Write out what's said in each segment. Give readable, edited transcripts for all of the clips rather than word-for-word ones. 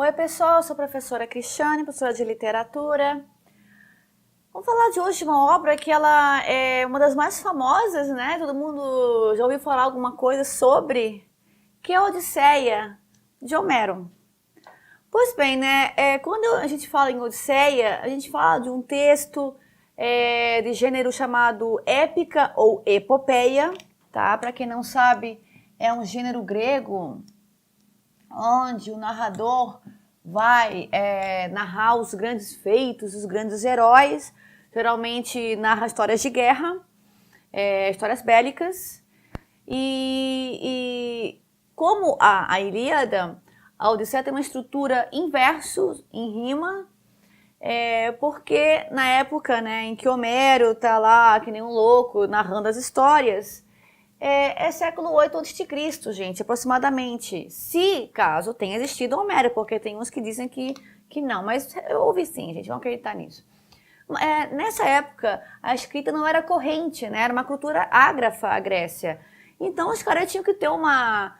Oi pessoal, eu sou a professora Cristiane, professora de literatura. Vamos falar de hoje de uma obra que ela é uma das mais famosas, né? Todo mundo já ouviu falar alguma coisa sobre, que é a Odisseia, de Homero. Pois bem, né? Quando a gente fala em Odisseia, a gente fala de um texto de gênero chamado épica ou epopeia, tá? Para quem não sabe, é um gênero grego onde o narrador vai narrar os grandes feitos, os grandes heróis, geralmente narra histórias de guerra, histórias bélicas, e como a Ilíada, a Odisseia tem uma estrutura em versos, em rima, porque na época, né, em que Homero tá lá, que nem um louco, narrando as histórias, é século 8 a.C., gente, aproximadamente. Se, caso tenha existido Homero, porque tem uns que dizem que não, mas eu ouvi sim, gente, vamos acreditar nisso. Nessa época, a escrita não era corrente, né? Era uma cultura ágrafa, a Grécia. Então, os caras tinham que ter uma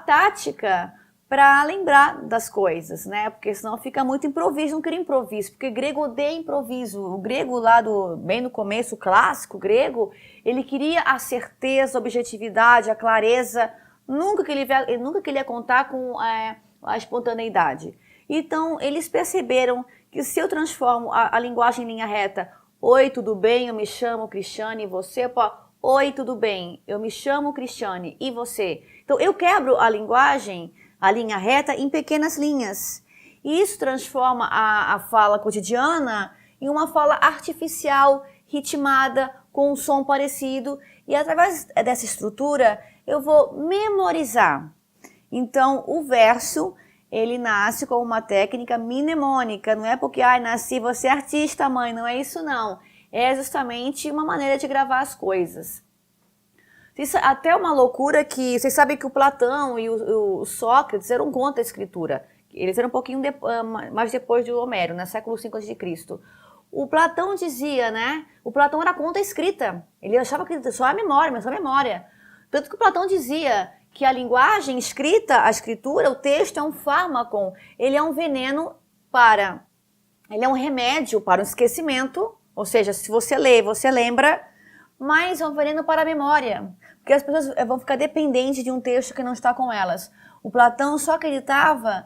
tática para lembrar das coisas, né? Porque senão fica muito improviso, não queria improviso, porque grego odeia improviso. O grego lá bem no começo, o clássico grego, ele queria a certeza, a objetividade, a clareza, nunca que ele ia contar com a espontaneidade. Então, eles perceberam que se eu transformo a linguagem em linha reta, oi, tudo bem, eu me chamo Cristiane, e você? Oi, tudo bem, eu me chamo Cristiane, e você? Então, eu quebro a linguagem, a linha reta, em pequenas linhas. E isso transforma a fala cotidiana em uma fala artificial, ritmada, com um som parecido. E através dessa estrutura, eu vou memorizar. Então, o verso, ele nasce com uma técnica mnemônica. Não é porque, nasci, você é artista, mãe. Não é isso, não. É justamente uma maneira de gravar as coisas. Isso é até uma loucura que... Vocês sabem que o Platão e o Sócrates eram contra a escritura. Eles eram um pouquinho mais depois de Homero, no século V a.C. O Platão dizia, né? O Platão era contra a escrita. Ele achava que só a memória, só a memória. Tanto que o Platão dizia que a linguagem escrita, a escritura, o texto é um fármaco. Ele é um veneno ele é um remédio para o esquecimento. Ou seja, se você lê, você lembra, mas é um veneno para a memória. Porque as pessoas vão ficar dependentes de um texto que não está com elas. O Platão só acreditava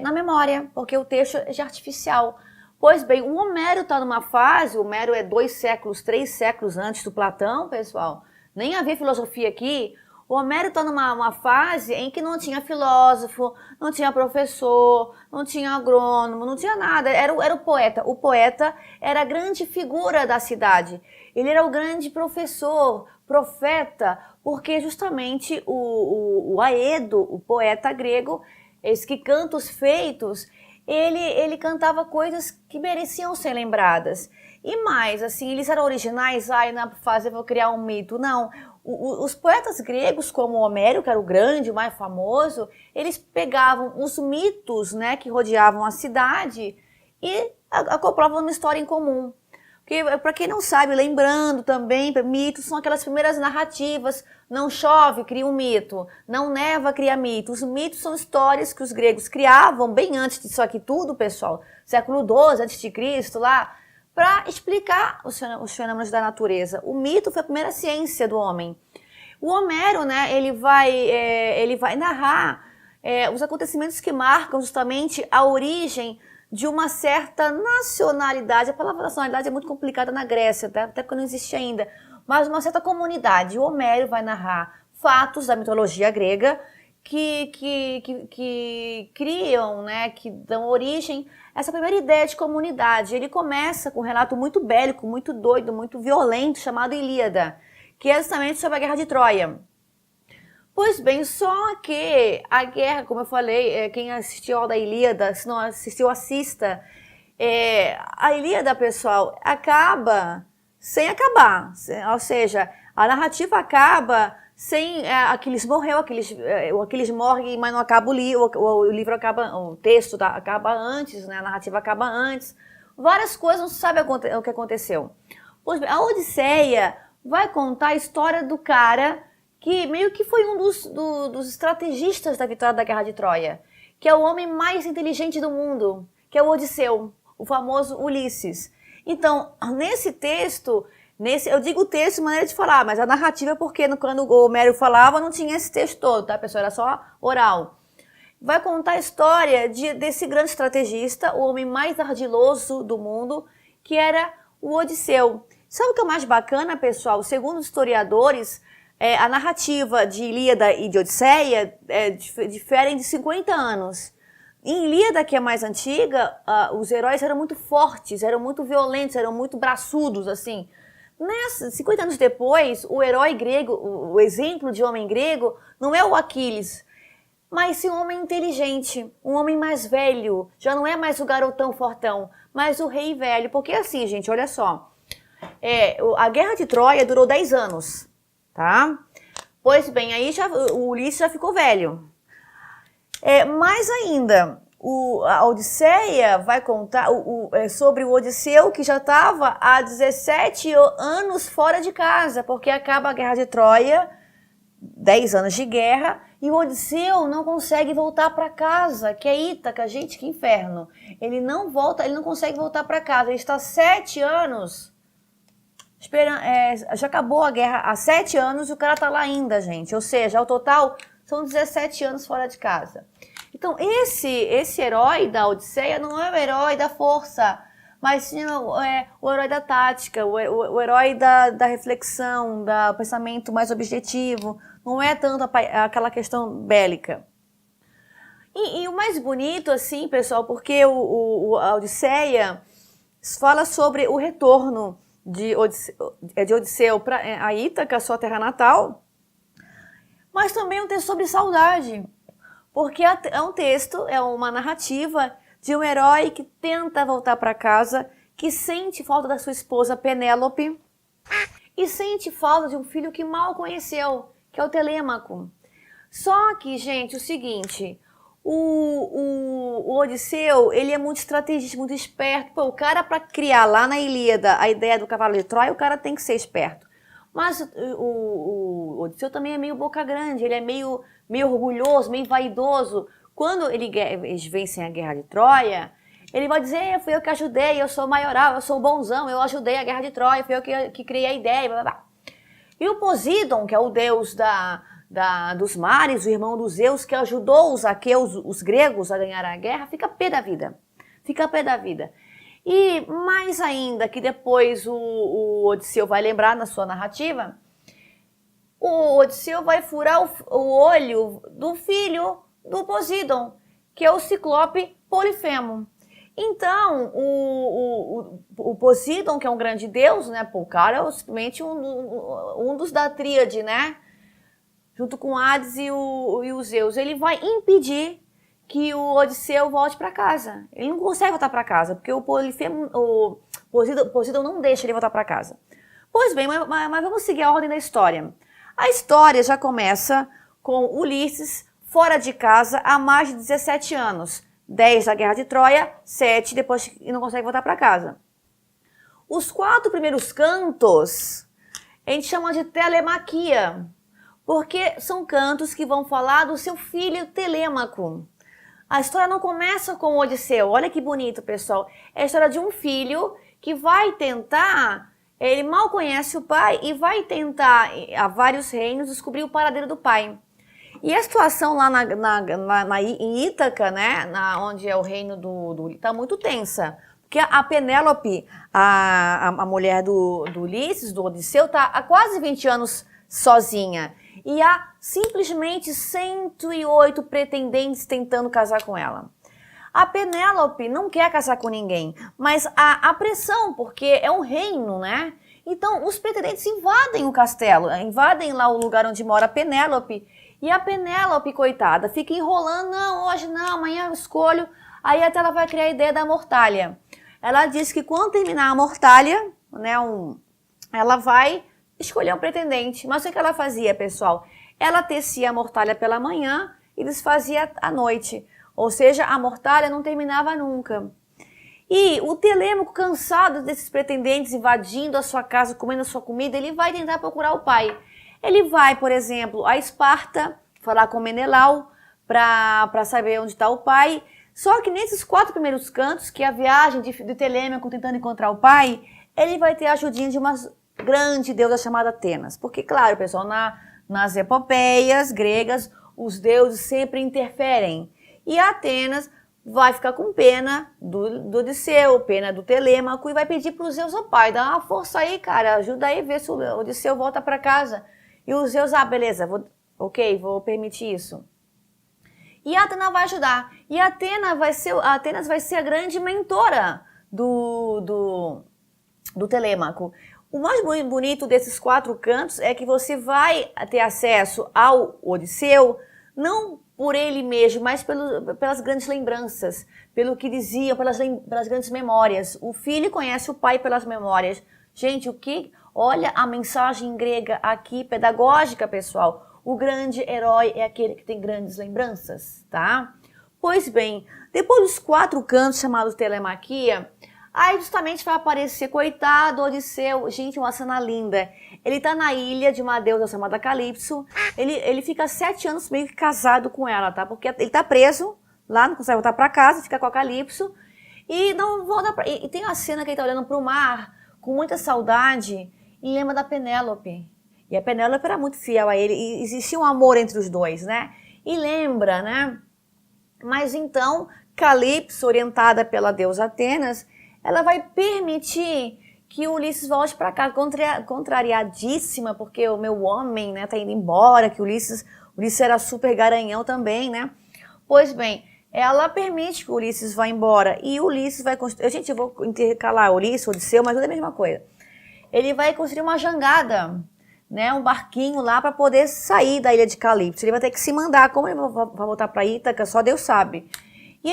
na memória, porque o texto é artificial. Pois bem, o Homero está numa fase, o Homero é 2 séculos, 3 séculos antes do Platão, pessoal. Nem havia filosofia aqui. O Homero está numa fase em que não tinha filósofo, não tinha professor, não tinha agrônomo, não tinha nada. Era o poeta. O poeta era a grande figura da cidade. Ele era o grande professor, profeta, porque justamente o Aedo, o poeta grego, esse que canta os feitos, ele cantava coisas que mereciam ser lembradas. E mais, assim, eles eram originais, na fase eu vou criar um mito. Não, os poetas gregos, como Homero, que era o grande, o mais famoso, eles pegavam os mitos, né, que rodeavam a cidade e acoplavam uma história em comum. Porque, para quem não sabe, lembrando também, mitos são aquelas primeiras narrativas. Não chove, cria um mito. Não neva, cria mito. Os mitos são histórias que os gregos criavam bem antes disso aqui tudo, pessoal. Século XII a.C., lá, para explicar os fenômenos da natureza. O mito foi a primeira ciência do homem. O Homero, né, ele vai narrar os acontecimentos que marcam justamente a origem de uma certa nacionalidade. A palavra nacionalidade é muito complicada na Grécia, tá? Até porque não existe ainda. Mas uma certa comunidade. O Homero vai narrar fatos da mitologia grega que criam, né, que dão origem a essa primeira ideia de comunidade. Ele começa com um relato muito bélico, muito doido, muito violento, chamado Ilíada, que é justamente sobre a Guerra de Troia. Pois bem, só que a guerra, como eu falei, quem assistiu ao da Ilíada, se não assistiu, assista. A Ilíada, pessoal, acaba sem acabar. Ou seja, a narrativa acaba sem Aquiles morreu, o Aquiles morre, mas não acaba o livro acaba, o texto acaba antes, né? A narrativa acaba antes. Várias coisas, não se sabe o que aconteceu. Pois bem, a Odisseia vai contar a história do cara que meio que foi um dos estrategistas da vitória da Guerra de Troia, que é o homem mais inteligente do mundo, que é o Odisseu, o famoso Ulisses. Então, nesse texto, eu digo o texto, maneira de falar, mas a narrativa é porque quando o Homero falava não tinha esse texto todo, tá, pessoal? Era só oral. Vai contar a história desse grande estrategista, o homem mais ardiloso do mundo, que era o Odisseu. Sabe o que é mais bacana, pessoal? Segundo os historiadores, a narrativa de Ilíada e de Odisseia diferem de 50 anos. Em Ilíada, que é mais antiga, os heróis eram muito fortes, eram muito violentos, eram muito braçudos, assim. 50 anos depois, o herói grego, o exemplo de homem grego, não é o Aquiles, mas sim um homem inteligente, um homem mais velho. Já não é mais o garotão fortão, mas o rei velho. Porque assim, gente, olha só. A Guerra de Troia durou 10 anos, tá? Pois bem, aí o Ulisses já ficou velho. Mais ainda, a Odisseia vai contar sobre o Odisseu, que já estava há 17 anos fora de casa, porque acaba a Guerra de Troia, 10 anos de guerra, e o Odisseu não consegue voltar para casa, que é Ítaca, gente, que inferno. Ele não consegue voltar para casa, ele está 7 anos... já acabou a guerra há 7 anos e o cara tá lá ainda, gente. Ou seja, ao total são 17 anos fora de casa. Então, esse herói da Odisseia não é o herói da força, mas sim o herói da tática, o herói da reflexão, do pensamento mais objetivo. Não é tanto aquela questão bélica. E o mais bonito, assim, pessoal, porque a Odisseia fala sobre o retorno de Odisseu para Ítaca, sua terra natal, mas também um texto sobre saudade, porque é um texto, é uma narrativa de um herói que tenta voltar para casa, que sente falta da sua esposa Penélope e sente falta de um filho que mal conheceu, que é o Telêmaco. Só que, gente, o seguinte... O Odisseu, ele é muito estrategista, muito esperto. Pô, o cara, para criar lá na Ilíada a ideia do cavalo de Troia, o cara tem que ser esperto. Mas o Odisseu também é meio boca grande, ele é meio orgulhoso, meio vaidoso. Quando eles vencem a Guerra de Troia, ele vai dizer, fui eu que ajudei, eu sou maioral, eu sou bonzão, eu ajudei a Guerra de Troia, fui eu que criei a ideia, blá, blá, blá. E o Poseidon, que é o deus dos mares, o irmão dos Zeus, que ajudou os aqueus, os gregos, a ganhar a guerra, fica pé da vida. Fica pé da vida. E mais ainda, que depois o Odisseu vai lembrar na sua narrativa, o Odisseu vai furar o olho do filho do Poseidon, que é o ciclope Polifemo. Então, o Poseidon, que é um grande deus, né? O cara é simplesmente um dos da tríade, né? Junto com Hades e o Zeus, ele vai impedir que o Odisseu volte para casa. Ele não consegue voltar para casa, porque o Poseidon não deixa ele voltar para casa. Pois bem, mas vamos seguir a ordem da história. A história já começa com Ulisses fora de casa há mais de 17 anos. 10 da Guerra de Troia, 7 depois e não consegue voltar para casa. Os 4 primeiros cantos a gente chama de telemaquia, porque são cantos que vão falar do seu filho Telêmaco. A história não começa com o Odisseu, olha que bonito, pessoal. É a história de um filho que vai tentar, ele mal conhece o pai e vai tentar, a vários reinos, descobrir o paradeiro do pai. E a situação lá em Ítaca, né, onde é o reino tá muito tensa. Porque a Penélope, a mulher do Ulisses, do Odisseu, está há quase 20 anos sozinha. E há simplesmente 108 pretendentes tentando casar com ela. A Penélope não quer casar com ninguém, mas há pressão, porque é um reino, né? Então, os pretendentes invadem o castelo, invadem lá o lugar onde mora a Penélope. E a Penélope, coitada, fica enrolando, não, hoje não, amanhã eu escolho. Aí até ela vai criar a ideia da mortalha. Ela diz que quando terminar a mortalha, né, ela vai escolher um pretendente. Mas o que ela fazia, pessoal? Ela tecia a mortalha pela manhã e desfazia à noite. Ou seja, a mortalha não terminava nunca. E o Telêmaco, cansado desses pretendentes invadindo a sua casa, comendo a sua comida, ele vai tentar procurar o pai. Ele vai, por exemplo, a Esparta, falar com Menelau, para saber onde está o pai. Só que nesses 4 primeiros cantos, que é a viagem de Telêmaco tentando encontrar o pai, ele vai ter a ajudinha de uma grande deusa chamada Atenas. Porque, claro, pessoal, nas epopeias gregas, os deuses sempre interferem. E Atenas vai ficar com pena do Odisseu, pena do Telêmaco, e vai pedir para os Zeus, ó pai, dá uma força aí, cara, ajuda aí, vê se o Odisseu volta para casa. E os Zeus, beleza, vou permitir isso. E a Atena vai ajudar. E a Atenas vai ser a grande mentora do Telêmaco. O mais bonito desses 4 cantos é que você vai ter acesso ao Odisseu, não por ele mesmo, mas pelas grandes lembranças, pelo que diziam, pelas grandes memórias. O filho conhece o pai pelas memórias. Gente, olha a mensagem grega aqui, pedagógica, pessoal. O grande herói é aquele que tem grandes lembranças, tá? Pois bem, depois dos 4 cantos chamados Telemaquia, aí justamente vai aparecer, coitado Odisseu, gente, uma cena linda. Ele tá na ilha de uma deusa chamada Calypso, ele fica 7 anos meio que casado com ela, tá? Porque ele tá preso lá, não consegue voltar pra casa, fica com a Calypso, e não volta e tem uma cena que ele tá olhando pro mar, com muita saudade, e lembra da Penélope. E a Penélope era muito fiel a ele, e existia um amor entre os dois, né? E lembra, né? Mas então, Calypso, orientada pela deusa Atenas, ela vai permitir que o Ulisses volte para casa, contrariadíssima, porque o meu homem, né, tá indo embora, que o Ulisses era super garanhão também, né? Pois bem, ela permite que o Ulisses vá embora, e o Ulisses vai construir... Gente, eu vou intercalar Ulisses, Odisseu, mas tudo é a mesma coisa. Ele vai construir uma jangada, né, um barquinho lá para poder sair da ilha de Calypso. Ele vai ter que se mandar. Como ele vai voltar para Ítaca, só Deus sabe. E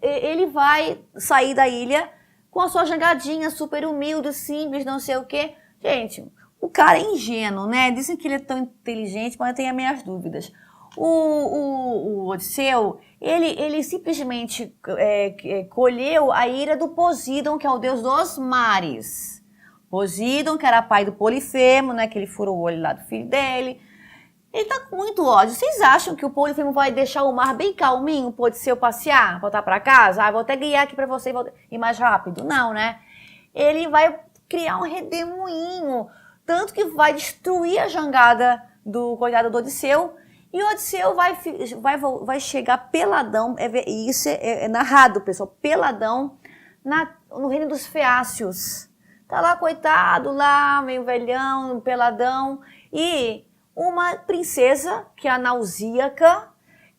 ele vai sair da ilha com a sua jangadinha super humilde, simples, não sei o quê. Gente, o cara é ingênuo, né? Dizem que ele é tão inteligente, mas eu tenho as minhas dúvidas. O Odisseu, ele simplesmente colheu a ira do Poseidon, que é o deus dos mares. Poseidon, que era pai do Polifemo, né, que ele furou o olho lá do filho dele. Ele tá com muito ódio. Vocês acham que o Polifemo vai deixar o mar bem calminho pro Odisseu passear, voltar para casa? Vou até guiar aqui para você ir mais rápido. Não, né? Ele vai criar um redemoinho, tanto que vai destruir a jangada do coitado do Odisseu. E o Odisseu vai chegar peladão, isso é narrado, pessoal, peladão no reino dos Feácios. Tá lá, coitado, lá, meio velhão, peladão. E uma princesa, que é a Nausíaca,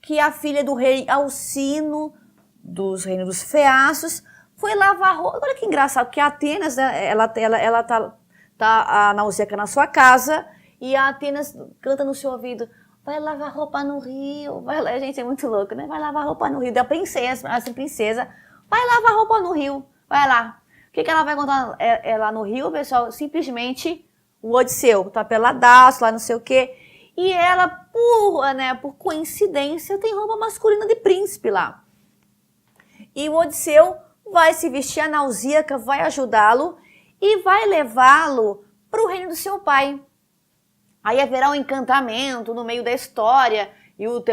que é a filha do rei Alcino, dos reinos dos Feácios, foi lavar roupa. Olha que engraçado, porque a Atenas, né, ela tá a Nausíaca na sua casa, e a Atenas canta no seu ouvido: vai lavar roupa no rio. Gente, é muito louco, né? Vai lavar roupa no rio. Da princesa, vai lavar roupa no rio. Vai lá. O que ela vai contar lá no rio, pessoal? Simplesmente o Odisseu tá peladaço lá, não sei o quê. E ela, por coincidência, tem roupa masculina de príncipe lá. E o Odisseu vai se vestir, a Nausíaca vai ajudá-lo e vai levá-lo para o reino do seu pai. Aí haverá um encantamento no meio da história, e o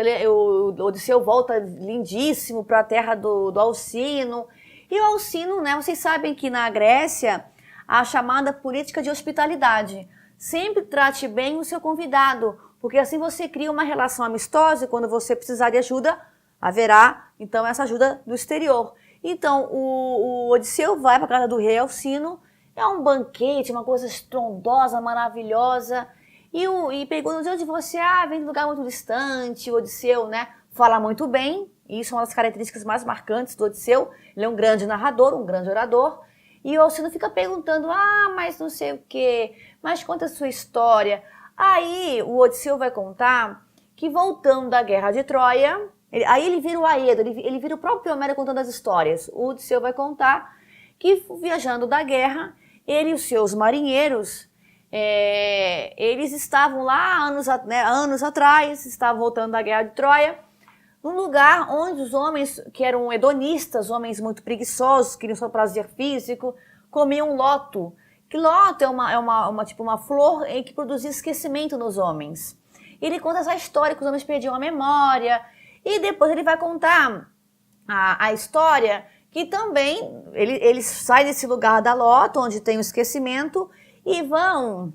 Odisseu volta lindíssimo para a terra do Alcino. E o Alcino, né, vocês sabem que na Grécia, a chamada política de hospitalidade. Sempre trate bem o seu convidado, porque assim você cria uma relação amistosa, e quando você precisar de ajuda, haverá, então, essa ajuda do exterior. Então, o Odisseu vai para a casa do rei Alcino, é um banquete, uma coisa estrondosa, maravilhosa, e pergunta: de onde você? Vem de um lugar muito distante. O Odisseu, né, fala muito bem. Isso é uma das características mais marcantes do Odisseu. Ele é um grande narrador, um grande orador. E o Alcino fica perguntando: mas não sei o quê, mas conta a sua história. Aí o Odisseu vai contar que, voltando da guerra de Troia, aí ele vira o Aedo, ele vira o próprio Homero contando as histórias. O Odisseu vai contar que, viajando da guerra, ele e os seus marinheiros, eles estavam lá anos atrás, estavam voltando da guerra de Troia, num lugar onde os homens que eram hedonistas, homens muito preguiçosos, queriam só prazer físico, comiam loto. Que loto é uma flor que produzia esquecimento nos homens. Ele conta essa história que os homens perdiam a memória, E depois ele vai contar a história que também eles saem desse lugar da lota, onde tem o esquecimento, e vão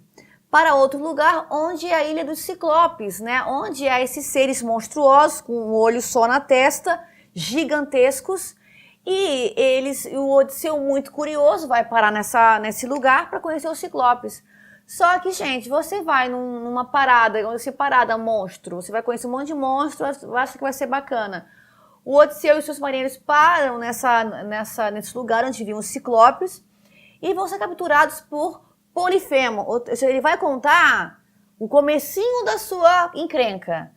para outro lugar, onde é a Ilha dos Ciclopes, né? Onde há esses seres monstruosos, com um olho só na testa, gigantescos, e o Odisseu, muito curioso, vai parar nesse lugar para conhecer os Ciclopes. Só que, gente, você vai numa parada, você parada monstro, você vai conhecer um monte de monstro, acha que vai ser bacana. O Odisseu e seus marinheiros param nesse lugar onde viviam os Ciclopes e vão ser capturados por Polifemo. Ou seja, ele vai contar o comecinho da sua encrenca.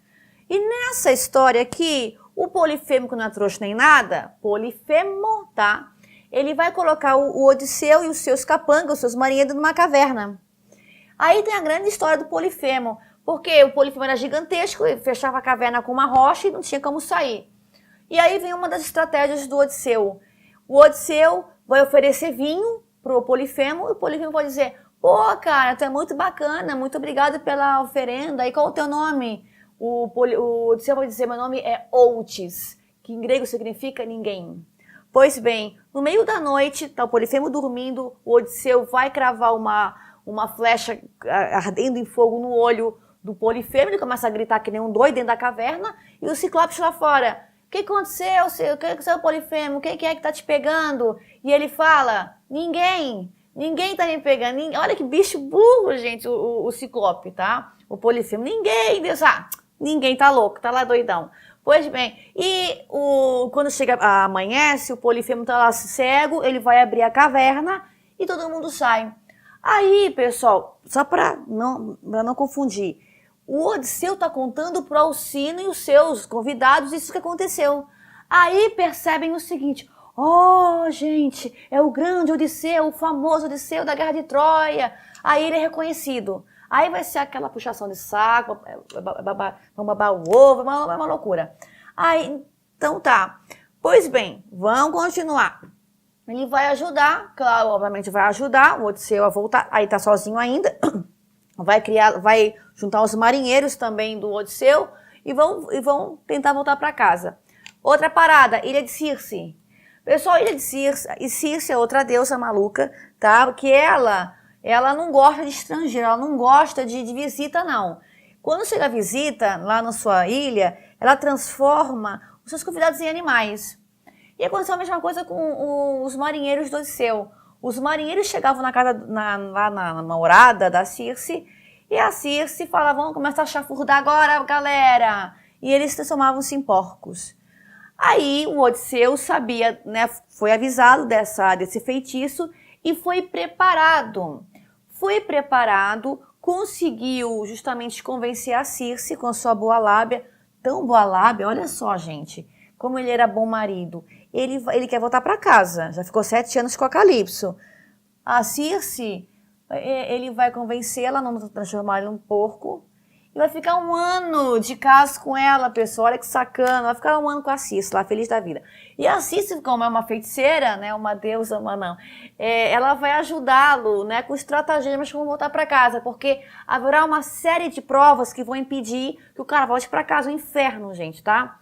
E nessa história aqui, o Polifemo, que não é trouxa nem nada, Polifemo, tá? Ele vai colocar o Odisseu e os seus capangas, os seus marinheiros, numa caverna. Aí tem a grande história do Polifemo, porque o Polifemo era gigantesco, ele fechava a caverna com uma rocha e não tinha como sair. E aí vem uma das estratégias do Odisseu. O Odisseu vai oferecer vinho pro Polifemo e o Polifemo vai dizer: pô, cara, tu é muito bacana, muito obrigado pela oferenda. E qual é o teu nome? O Odisseu vai dizer: meu nome é Outes, que em grego significa ninguém. Pois bem, no meio da noite, tá o Polifemo dormindo, o Odisseu vai cravar uma flecha ardendo em fogo no olho do Polifemo, ele começa a gritar que nem um doido dentro da caverna, e o Ciclopes lá fora: o que aconteceu, o que aconteceu, Polifemo? O que é que tá te pegando? E ele fala: ninguém tá me pegando. Olha que bicho burro, gente, o Ciclope, tá? O Polifemo: ninguém, Deus, ninguém tá louco, tá lá doidão. Pois bem, e quando amanhece, o Polifemo tá lá cego, ele vai abrir a caverna e todo mundo sai. Aí, pessoal, só para não confundir, o Odisseu está contando para Alcino e os seus convidados isso que aconteceu. Aí percebem o seguinte: gente, é o grande Odisseu, o famoso Odisseu da Guerra de Troia. Aí ele é reconhecido. Aí vai ser aquela puxação de saco, vão babar o ovo, uma loucura. Aí, então tá. Pois bem, vamos continuar. Ele vai ajudar, claro, obviamente vai ajudar o Odisseu a voltar. Aí tá sozinho ainda. Vai juntar os marinheiros também do Odisseu e vão tentar voltar para casa. Outra parada, Ilha de Circe. Pessoal, Ilha de Circe, e Circe é outra deusa maluca, tá? Que ela não gosta de estrangeiro, ela não gosta de visita, não. Quando chega a visita lá na sua ilha, ela transforma os seus convidados em animais. E aconteceu a mesma coisa com os marinheiros do Odisseu. Os marinheiros chegavam na casa, lá na morada da Circe, e a Circe falava: vamos começar a chafurdar agora, galera. E eles transformavam-se em porcos. Aí o Odisseu sabia, né, foi avisado desse feitiço e foi preparado. Conseguiu justamente convencer a Circe com sua boa lábia. Tão boa lábia, olha só, gente, como ele era bom marido. Ele quer voltar para casa, já ficou 7 anos com a Calypso. A Circe, ele vai convencê-la a não transformar ele num porco. E vai ficar 1 ano de casa com ela, pessoal. Olha que sacana. Vai ficar 1 ano com a Circe, lá feliz da vida. E a Circe, como é uma feiticeira, né, uma deusa, ela vai ajudá-lo, né, com estratagemas como voltar para casa. Porque haverá uma série de provas que vão impedir que o cara volte para casa. O inferno, gente, tá?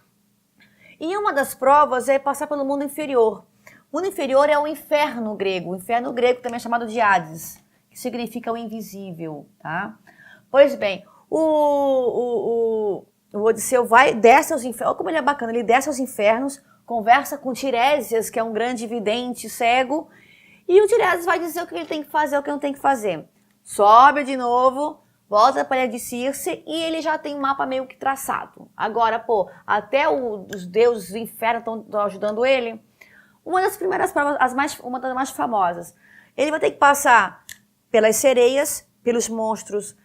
E uma das provas é passar pelo mundo inferior. O mundo inferior é o inferno grego. O inferno grego também é chamado de Hades, que significa o invisível, tá? Pois bem, o Odisseu desce aos infernos. Olha como ele é bacana, ele desce aos infernos, conversa com Tiresias, que é um grande vidente cego, e o Tiresias vai dizer o que ele tem que fazer, o que não tem que fazer. Sobe de novo, volta para a Ilha de Circe e ele já tem um mapa meio que traçado. Agora, até os deuses do inferno estão ajudando ele. Uma das primeiras provas, uma das mais famosas, ele vai ter que passar pelas sereias, pelos monstros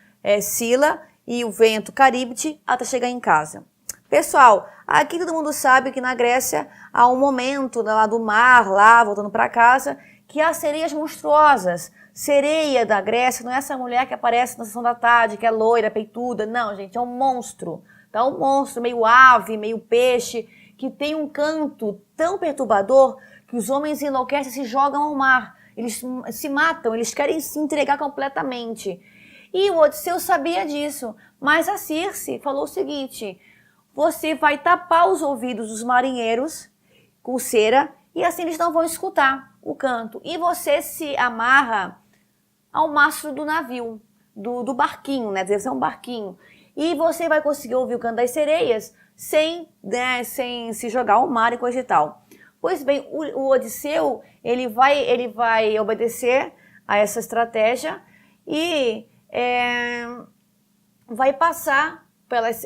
Scylla e o vento Caríbite até chegar em casa. Pessoal, aqui todo mundo sabe que na Grécia há um momento lá do mar, lá voltando para casa, que há sereias monstruosas. Sereia da Grécia não é essa mulher que aparece na sessão da tarde, que é loira, peituda. Não, gente, é um monstro. Tá? Um monstro meio ave, meio peixe, que tem um canto tão perturbador que os homens enlouquecem e se jogam ao mar. Eles se matam, eles querem se entregar completamente. E o Odisseu sabia disso, mas a Circe falou o seguinte: você vai tapar os ouvidos dos marinheiros com cera e assim eles não vão escutar o canto. E você se amarra ao mastro do navio, do barquinho, né? Deve ser um barquinho. E você vai conseguir ouvir o canto das sereias sem se jogar ao mar e coisa e tal. Pois bem, o Odisseu, ele vai obedecer a essa estratégia e vai passar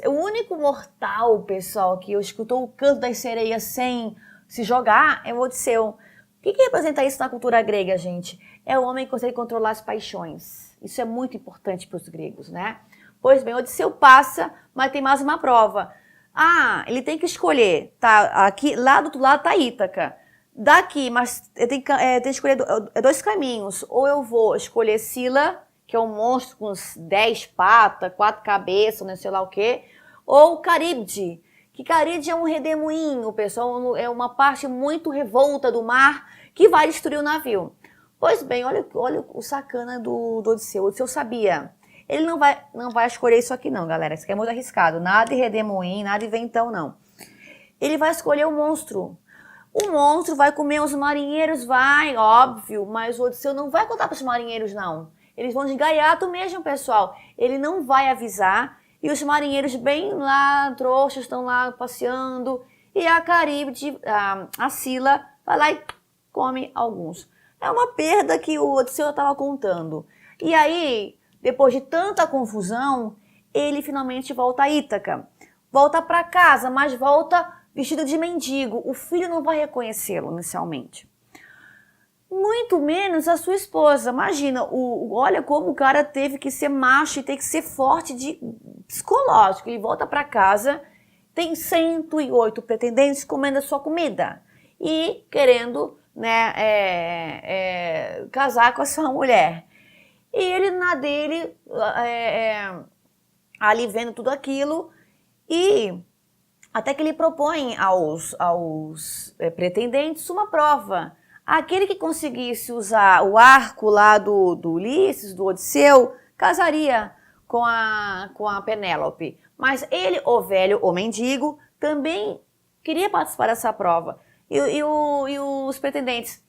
o único mortal, pessoal, que escutou o canto das sereias sem se jogar é o Odisseu. O que representa isso na cultura grega, gente? É o homem que consegue controlar as paixões. Isso é muito importante para os gregos, né? Pois bem, Odisseu passa, mas tem mais uma prova. Ele tem que escolher, tá? Aqui, lá do outro lado tá Ítaca. Daqui, mas tem que escolher dois caminhos. Ou eu vou escolher Sila, que é um monstro com 10 patas, 4 cabeças, não sei lá o quê. Ou Caríbde, que Caríbde é um redemoinho, pessoal, é uma parte muito revolta do mar que vai destruir o navio. Pois bem, olha o sacana do Odisseu. O Odisseu sabia. Ele não vai escolher isso aqui não, galera. Isso aqui é muito arriscado. Nada de redemoinho, nada de ventão, não. Ele vai escolher o monstro. O monstro vai comer os marinheiros, vai, óbvio, mas o Odisseu não vai contar para os marinheiros, não. Eles vão de gaiato mesmo, pessoal. Ele não vai avisar. E os marinheiros bem lá, trouxas, estão lá passeando. E a Caríbde, a Sila, vai lá e come alguns. É uma perda que o Odisseu estava contando. E aí, depois de tanta confusão, ele finalmente volta a Ítaca. Volta para casa, mas volta vestido de mendigo. O filho não vai reconhecê-lo inicialmente. Muito menos a sua esposa. Imagina, olha como o cara teve que ser macho e ter que ser forte de psicológico. Ele volta para casa, tem 108 pretendentes comendo a sua comida e querendo, né, casar com a sua mulher. E ele na dele, ali vendo tudo aquilo, e até que ele propõe aos pretendentes uma prova. Aquele que conseguisse usar o arco lá do Ulisses, do Odisseu, casaria com a Penélope. Mas ele, o velho, o mendigo, também queria participar dessa prova. E os pretendentes,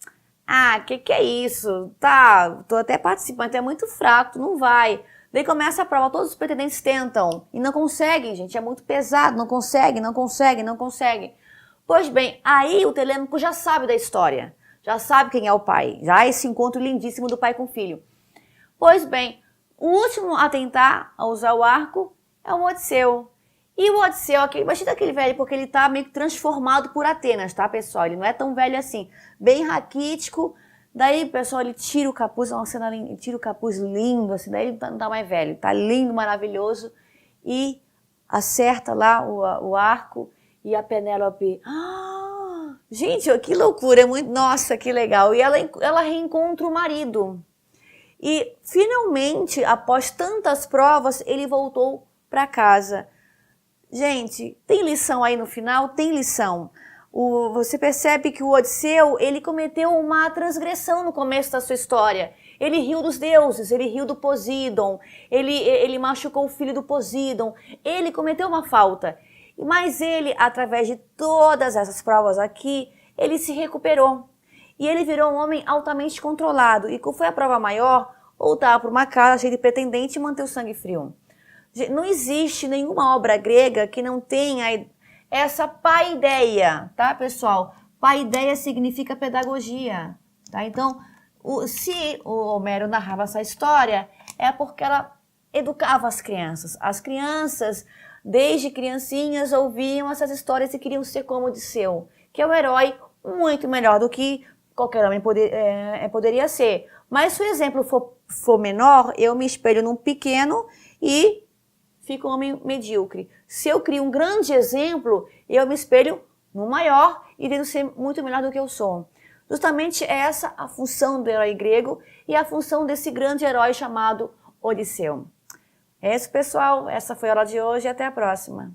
que é isso? Tá, tô até participando, é muito fraco, tu não vai. Daí começa a prova, todos os pretendentes tentam e não conseguem, gente, é muito pesado, não consegue. Pois bem, aí o Telêmaco já sabe da história. Já sabe quem é o pai. Já esse encontro lindíssimo do pai com o filho. Pois bem, o último a tentar usar o arco é o Odisseu. E o Odisseu, imagina aquele velho, porque ele tá meio que transformado por Atenas, tá, pessoal? Ele não é tão velho assim. Bem raquítico. Daí, pessoal, ele tira o capuz, é uma cena linda, tira o capuz lindo, assim. Daí ele não tá mais velho. Tá lindo, maravilhoso. E acerta lá o arco e a Penélope... Gente, que loucura, nossa, que legal. E ela reencontra o marido. E, finalmente, após tantas provas, ele voltou para casa. Gente, tem lição aí no final? Tem lição. Você percebe que o Odisseu, ele cometeu uma transgressão no começo da sua história. Ele riu dos deuses, ele riu do Poseidon, ele machucou o filho do Poseidon. Ele cometeu uma falta. Mas ele, através de todas essas provas aqui, ele se recuperou. E ele virou um homem altamente controlado. E qual foi a prova maior? Voltar para uma casa cheia de pretendente e manter o sangue frio. Não existe nenhuma obra grega que não tenha essa paideia, tá, pessoal? Paideia significa pedagogia, tá? Então, se o Homero narrava essa história, é porque ela educava as crianças. As crianças... Desde criancinhas ouviam essas histórias e queriam ser como Odisseu, que é um herói muito melhor do que qualquer homem poderia ser. Mas se o exemplo for menor, eu me espelho num pequeno e fico um homem medíocre. Se eu crio um grande exemplo, eu me espelho no maior e devo ser muito melhor do que eu sou. Justamente essa a função do herói grego e a função desse grande herói chamado Odisseu. É isso, pessoal. Essa foi a aula de hoje e até a próxima.